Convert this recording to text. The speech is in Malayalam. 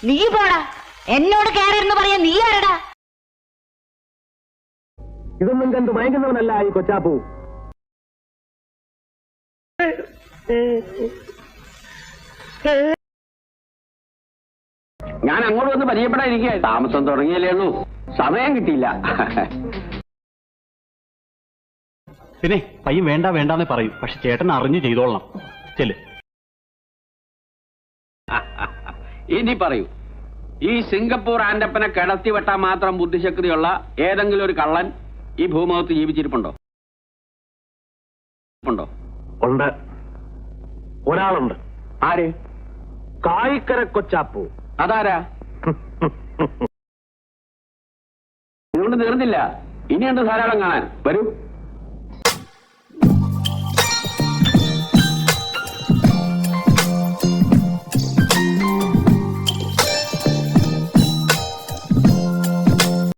നീ പോടാ. എന്നോട് കയറെന്ന് പറയാ നീ ആരടാ? ഇതൊന്നും കണ്ട് മയങ്ങുന്നവനല്ല ഈ കൊച്ചാപ്പു. ഞാൻ അങ്ങോട്ട് വന്ന് പരിചയപ്പെടാതിരിക്കുക. താമസം തുടങ്ങിയല്ലേ ഉള്ളൂ, സമയം കിട്ടിയില്ല. പിന്നെ പയ്യൻ വേണ്ട വേണ്ടാന്നേ പറയൂ, പക്ഷെ ചേട്ടൻ അറിഞ്ഞു ചെയ്തോളണം. ചെല്. ഇനി പറയൂ, ഈ സിംഗപ്പൂർ ആൻഡപ്പനെ കിടത്തി വെട്ടാൻ മാത്രം ബുദ്ധിശക്തിയുള്ള ഏതെങ്കിലും ഒരു കള്ളൻ ഈ ഭൂമുഖത്ത് ജീവിച്ചിരിപ്പുണ്ടോ? ഉണ്ട്, ഒരാളുണ്ട്. ആര്? കായിക്കര കൊച്ചാപ്പു. അതാരാ? ഇതുകൊണ്ട് തീർന്നില്ല, ഇനിയുണ്ട് ധാരാളം കാണാൻ. വരൂ.